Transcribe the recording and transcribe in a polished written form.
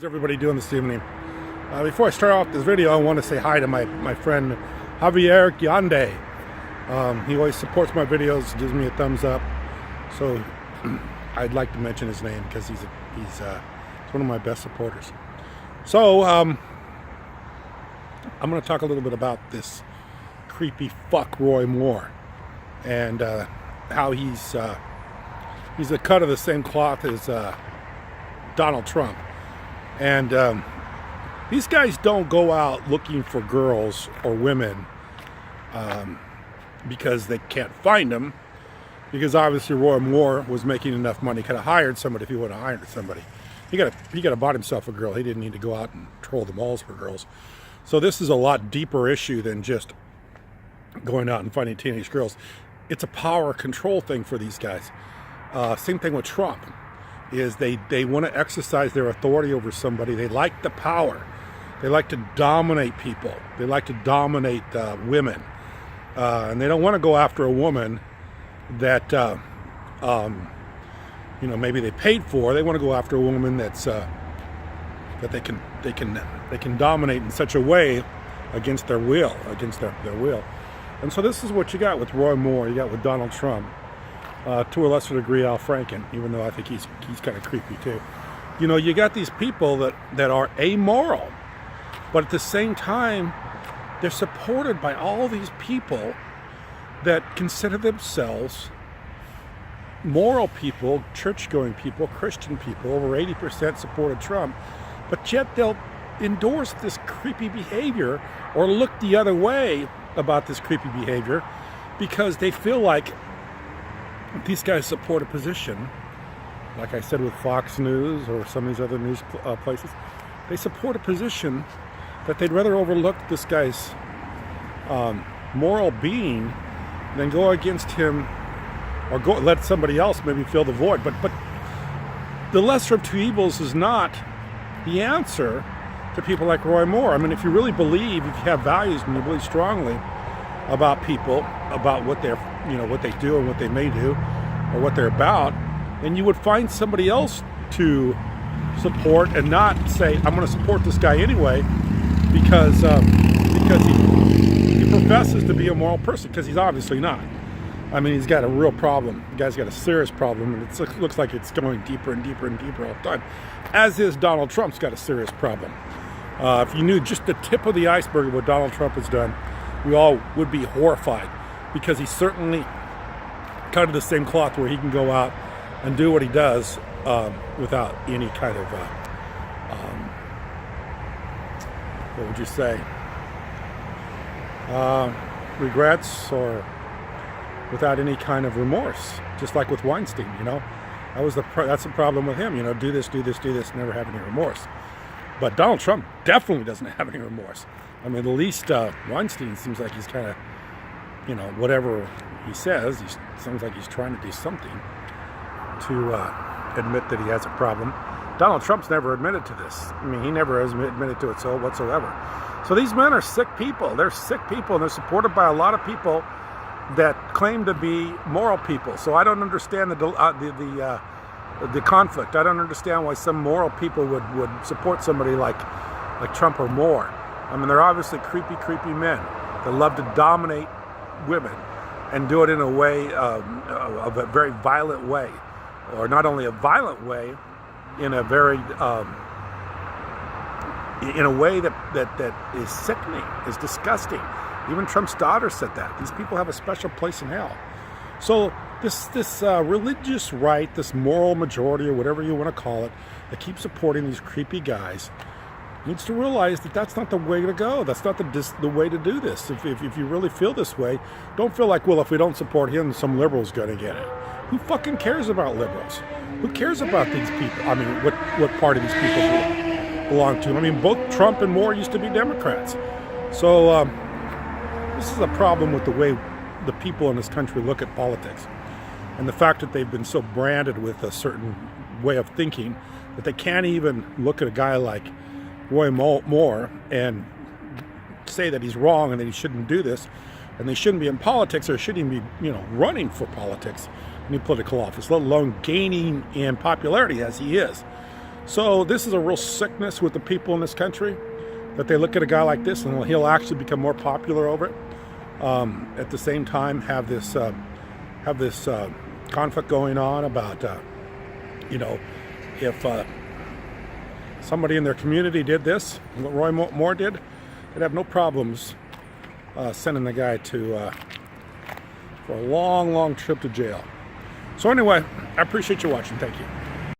How's everybody doing this evening? Before I start off this video, I want to say hi to my friend Javier Giande. He always supports my videos, gives me a thumbs up. So I'd like to mention his name because he's one of my best supporters. So I'm going to talk a little bit about this creepy fuck Roy Moore and how he's a cut of the same cloth as Donald Trump. And these guys don't go out looking for girls or women because they can't find them. Because obviously Roy Moore was making enough money, could have hired somebody if he would have hired somebody. He could have bought himself a girl. He didn't need to go out and troll the malls for girls. So this is a lot deeper issue than just going out and finding teenage girls. It's a power control thing for these guys. Same thing with Trump. Is they want to exercise their authority over somebody. They like the power. They like to dominate people. They like to dominate women. And they don't want to go after a woman that maybe they paid for. They want to go after a woman that's that they can dominate in such a way against their will, And so this is what you got with Roy Moore. You got with Donald Trump. To a lesser degree, Al Franken, even though I think he's kind of creepy too. You know, you got these people that are amoral, but at the same time, they're supported by all these people that consider themselves moral people, church-going people, Christian people. Over 80% supported Trump, but yet they'll endorse this creepy behavior or look the other way about this creepy behavior because they feel like these guys support a position, like I said with Fox News or some of these other news places. They support a position that they'd rather overlook this guy's moral being than go against him or go let somebody else maybe fill the void. But the lesser of two evils is not the answer to people like Roy Moore. I mean, if you really believe, if you have values and you believe strongly about people, about what they're, what they do and what they may do or what they're about, then you would find somebody else to support and not say, I'm going to support this guy anyway because he professes to be a moral person, because he's obviously not. I mean, he's got a real problem. The guy's got a serious problem, and it looks like it's going deeper and deeper and deeper all the time, as is Donald Trump's got a serious problem. If you knew just the tip of the iceberg of what Donald Trump has done, we all would be horrified, because he's certainly cut of the same cloth where he can go out and do what he does without any kind of, what would you say, regrets, or without any kind of remorse, just like with Weinstein. That's the problem with him. Do this, never have any remorse. But Donald Trump definitely doesn't have any remorse. I mean, at least Weinstein seems like he's kind of, whatever he says, he sounds like he's trying to do something to admit that he has a problem. Donald Trump's never admitted to this. I mean, he never has admitted to it whatsoever. So these men are sick people. They're sick people, and they're supported by a lot of people that claim to be moral people. So I don't understand the conflict. I don't understand why some moral people would support somebody like Trump or Moore. I mean, they're obviously creepy men that love to dominate women and do it in a way of a very violent way, or not only a violent way, in a very in a way that is sickening, is disgusting. Even Trump's daughter said that these people have a special place in hell. So this religious right, this moral majority, or whatever you want to call it, that keeps supporting these creepy guys, needs to realize that that's not the way to go. That's not the way to do this. If you really feel this way, don't feel like, well, if we don't support him, some liberal's going to get it. Who fucking cares about liberals? Who cares about these people? I mean, what party these people belong to? I mean, both Trump and Moore used to be Democrats. So this is a problem with the way the people in this country look at politics, and the fact that they've been so branded with a certain way of thinking that they can't even look at a guy like Roy Moore and say that he's wrong and that he shouldn't do this, and they shouldn't be in politics, or shouldn't even be, running for politics, any political office, let alone gaining in popularity as he is. So this is a real sickness with the people in this country, that they look at a guy like this and he'll actually become more popular over it. At the same time, have this conflict going on about if somebody in their community did this, what Roy Moore did, they'd have no problems sending the guy to for a long, long trip to jail. So anyway, I appreciate you watching. Thank you.